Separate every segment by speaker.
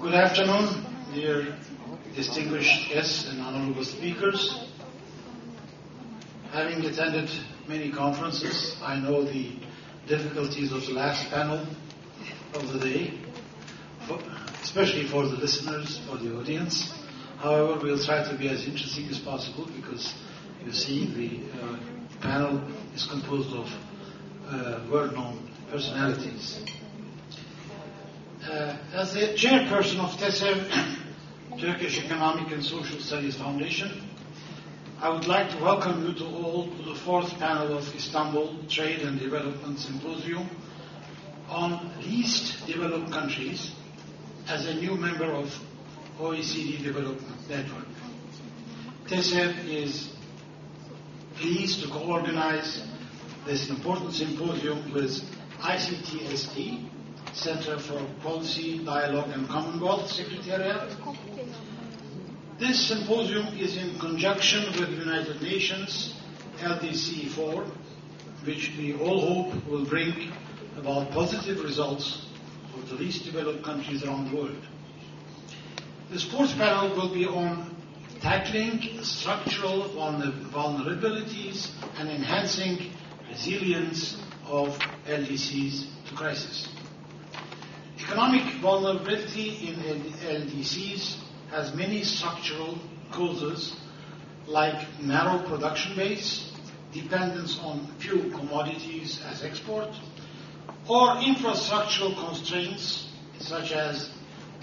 Speaker 1: Good afternoon, dear distinguished guests and honorable speakers. Having attended many conferences, I know the difficulties of the last panel of the day, especially for the listeners, for the audience. However, we'll try to be as interesting as possible because you see the panel is composed of well-known personalities. As the chairperson of TESEV, Turkish Economic and Social Studies Foundation, I would like to welcome you to all to the fourth panel of Istanbul Trade and Development Symposium on least developed countries as a new member of OECD Development Network. TESEV is pleased to co-organize this important symposium with ICTSD, Center for Policy, Dialogue and Commonwealth Secretariat. This symposium is in conjunction with the United Nations LDC 4, which we all hope will bring about positive results for the least developed countries around the world. This fourth panel will be on tackling structural vulnerabilities and enhancing resilience of LDCs to crisis. Economic vulnerability in LDCs has many structural causes like narrow production base, dependence on few commodities as export, or infrastructural constraints such as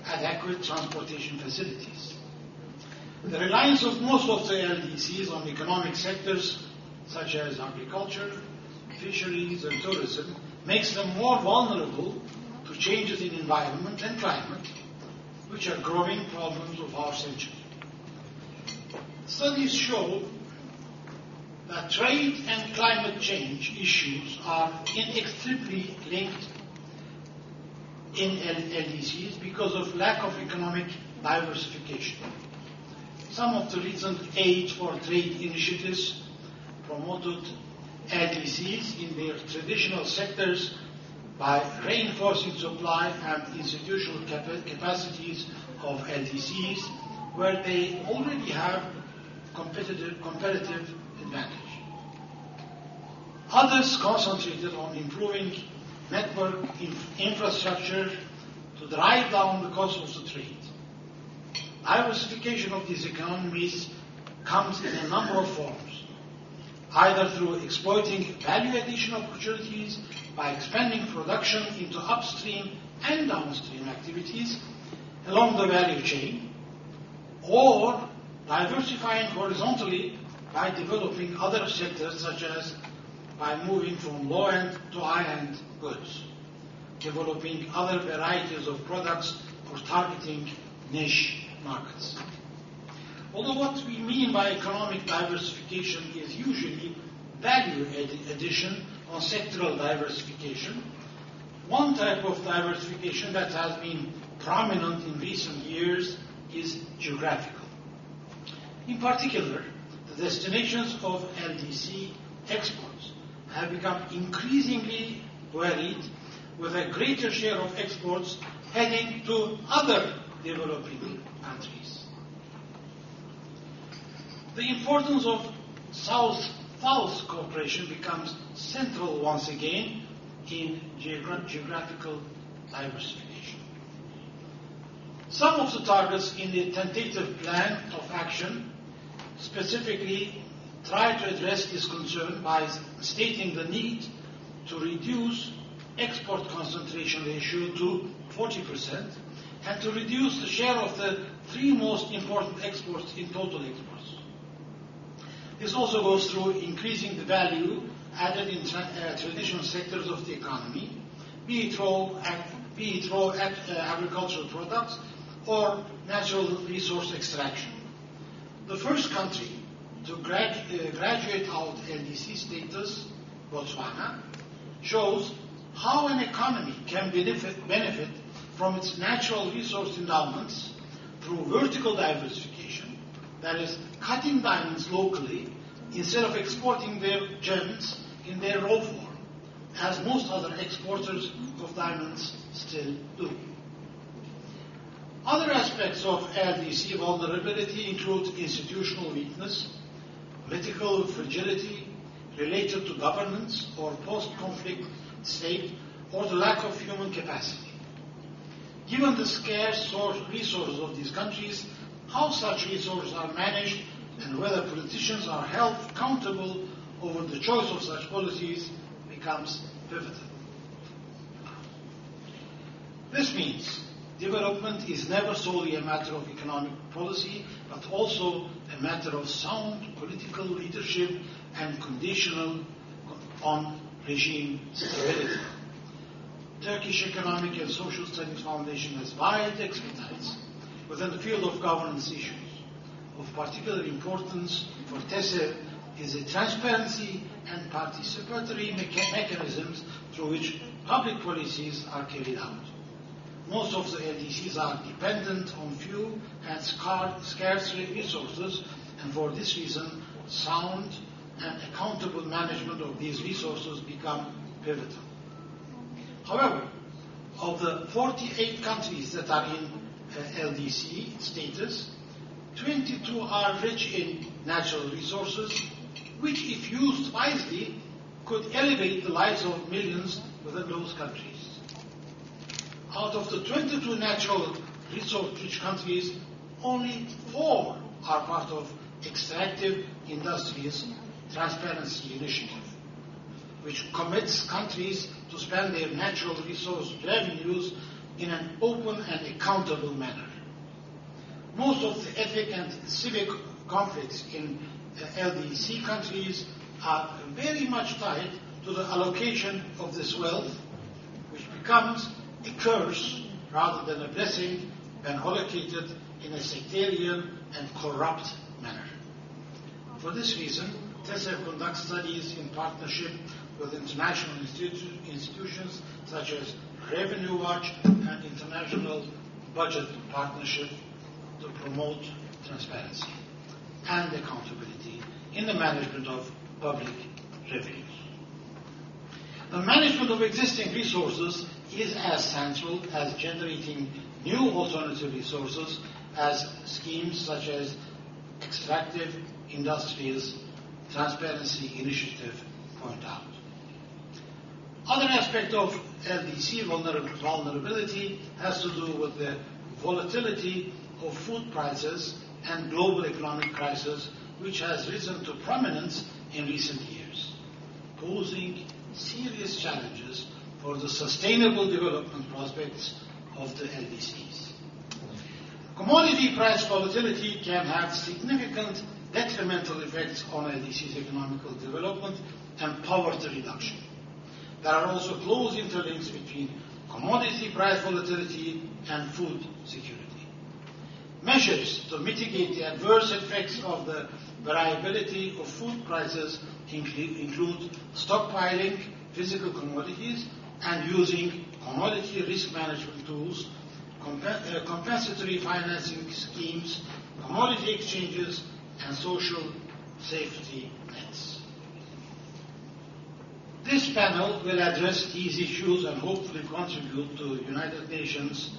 Speaker 1: adequate transportation facilities. The reliance of most of the LDCs on economic sectors such as agriculture, fisheries, and tourism makes them more vulnerable to changes in environment and climate, which are growing problems of our century. Studies show that trade and climate change issues are inextricably linked in LDCs because of lack of economic diversification. Some of the recent aid for trade initiatives promoted LDCs in their traditional sectors by reinforcing supply and institutional capacities of LDCs where they already have competitive advantage. Others concentrated on improving network infrastructure to drive down the cost of the trade. Diversification of these economies comes in a number of forms, either through exploiting value addition opportunities by expanding production into upstream and downstream activities along the value chain, or diversifying horizontally by developing other sectors such as by moving from low-end to high-end goods, developing other varieties of products or targeting niche markets. Although what we mean by economic diversification is usually value addition on sectoral diversification, one type of diversification that has been prominent in recent years is geographical. In particular, the destinations of LDC exports have become increasingly varied, with a greater share of exports heading to other developing countries. The importance of South-South cooperation becomes central once again in geographical diversification. Some of the targets in the tentative plan of action specifically try to address this concern by stating the need to reduce export concentration ratio to 40% and to reduce the share of the three most important exports in total exports. This also goes through increasing the value added in traditional sectors of the economy, be it through agricultural products or natural resource extraction. The first country to graduate out LDC status, Botswana, shows how an economy can benefit from its natural resource endowments through vertical diversification, that is, cutting diamonds locally instead of exporting their gems in their raw form, as most other exporters of diamonds still do. Other aspects of LDC vulnerability include institutional weakness, political fragility related to governance or post-conflict state, or the lack of human capacity. Given the scarce resources of these countries, how such resources are managed and whether politicians are held accountable over the choice of such policies becomes pivotal. This means development is never solely a matter of economic policy, but also a matter of sound political leadership and conditional on regime stability. Turkish Economic and Social Studies Foundation has wide expertise within the field of governance issues. Of particular importance for TESEV is the transparency and participatory mechanisms through which public policies are carried out. Most of the LDCs are dependent on few and scarce resources, and for this reason, sound and accountable management of these resources become pivotal. However, of the 48 countries that are in LDC status, 22 are rich in natural resources, which, if used wisely, could elevate the lives of millions within those countries. Out of the 22 natural resource-rich countries, only 4 are part of Extractive Industries Transparency Initiative, which commits countries to spend their natural resource revenues in an open and accountable manner. Most of the ethnic and civic conflicts in LDC countries are very much tied to the allocation of this wealth, which becomes a curse rather than a blessing when allocated in a sectarian and corrupt manner. For this reason, TESEV conducts studies in partnership with international institutions such as Revenue Watch and International Budget Partnership to promote transparency and accountability in the management of public revenues. The management of existing resources is as central as generating new alternative resources as schemes such as Extractive Industries Transparency Initiative point out. Other aspect of LDC vulnerability has to do with the volatility of food prices and global economic crisis, which has risen to prominence in recent years, posing serious challenges for the sustainable development prospects of the LDCs. Commodity price volatility can have significant detrimental effects on LDC's economical development and poverty reduction. There are also close interlinks between commodity price volatility and food security. Measures to mitigate the adverse effects of the variability of food prices include stockpiling physical commodities and using commodity risk management tools, compensatory financing schemes, commodity exchanges, and social safety nets. This panel will address these issues and hopefully contribute to the United Nations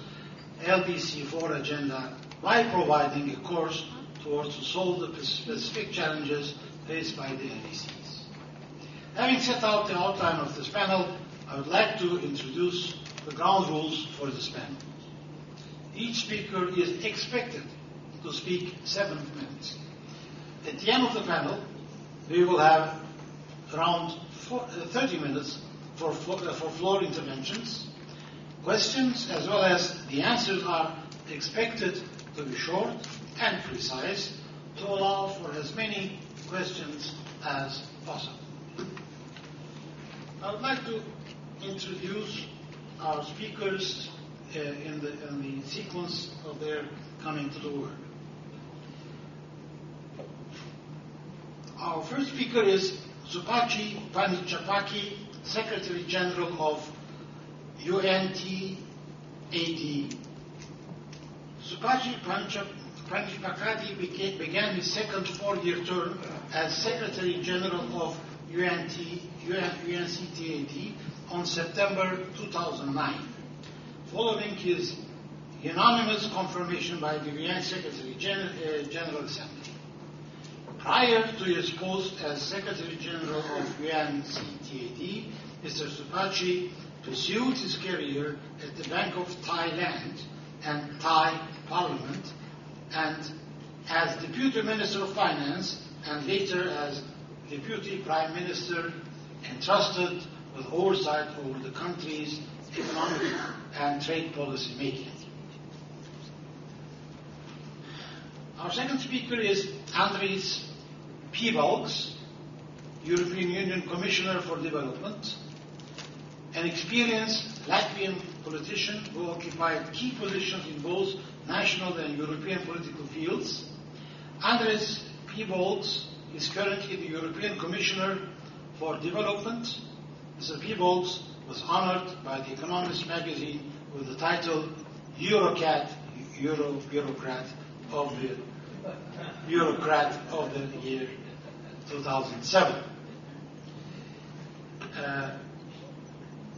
Speaker 1: LDC4 agenda by providing a course towards to solve the specific challenges faced by the LDCs. Having set out the outline of this panel, I would like to introduce the ground rules for this panel. Each speaker is expected to speak 7 minutes. At the end of the panel, we will have around 30 minutes for floor interventions. Questions as well as the answers are expected to be short and precise to allow for as many questions as possible. I would like to introduce our speakers in the sequence of their coming to the word. Our first speaker is Supachi Panichapaki, Secretary General of UNTAD. Supachi Panichapakati began his second 4-year term as Secretary General of UNCTAD on September 2009. Following his unanimous confirmation by the UN Secretary General Assembly. Prior to his post as Secretary General of UNCTAD, Mr. Supachi pursued his career at the Bank of Thailand and Thai Parliament, and as Deputy Minister of Finance, and later as Deputy Prime Minister, entrusted with oversight over the country's economic and trade policy making. Our second speaker is Andris Piebalgs, European Union Commissioner for Development, an experienced Latvian politician who occupied key positions in both national and European political fields. Andris Piebalgs is currently the European Commissioner for Development. Mr. Piebalgs was honored by The Economist magazine with the title Bureaucrat of the year 2007.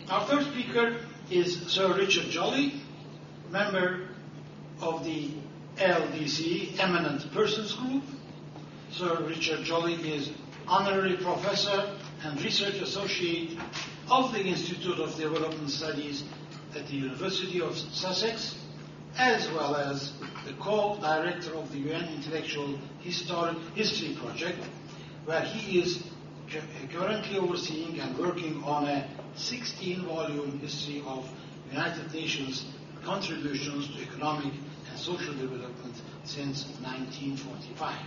Speaker 1: Our third speaker is Sir Richard Jolly, member of the LDC, Eminent Persons Group. Sir Richard Jolly is Honorary Professor and Research Associate of the Institute of Development Studies at the University of Sussex, as well as the co-director of the UN Intellectual History Project, where he is currently overseeing and working on a 16-volume history of United Nations contributions to economic and social development since 1945.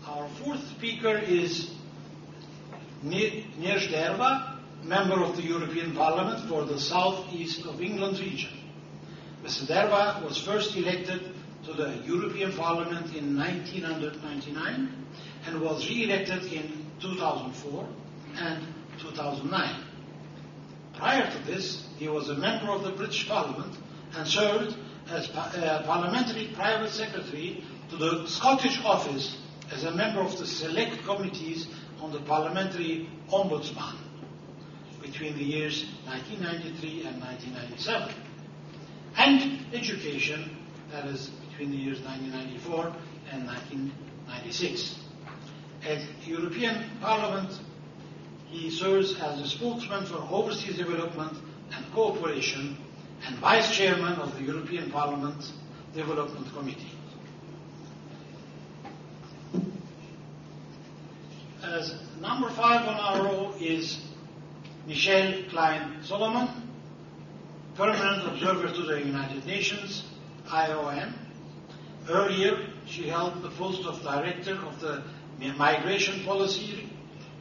Speaker 1: Our fourth speaker is Nirj Derva, member of the European Parliament for the South East of England region. Mr. Derva was first elected to the European Parliament in 1999 and was re-elected in 2004 and 2009. Prior to this, he was a member of the British Parliament and served as Parliamentary Private Secretary to the Scottish Office as a member of the Select Committees on the Parliamentary Ombudsman between the years 1993 and 1997, and Education, that is between the years 1994 and 1996. At the European Parliament, he serves as a spokesman for overseas development and cooperation and Vice Chairman of the European Parliament Development Committee. As number 5 on our row is Michelle Klein-Solomon, Permanent Observer to the United Nations, IOM. Earlier, she held the post of Director of the Migration Policy,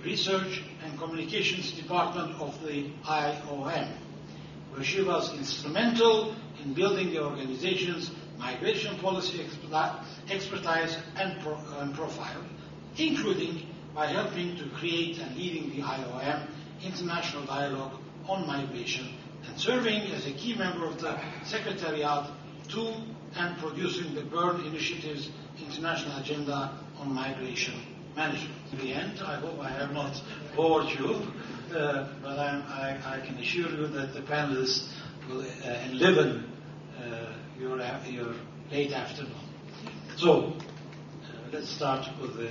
Speaker 1: Research and Communications Department of the IOM, where she was instrumental in building the organization's migration policy expertise and profile, including by helping to create and leading the IOM International Dialogue on Migration and serving as a key member of the Secretariat to and producing the Bern Initiative's International Agenda on Migration Management. In the end, I hope I have not bored you, but I can assure you that the panelists will enliven your late afternoon. So, let's start with the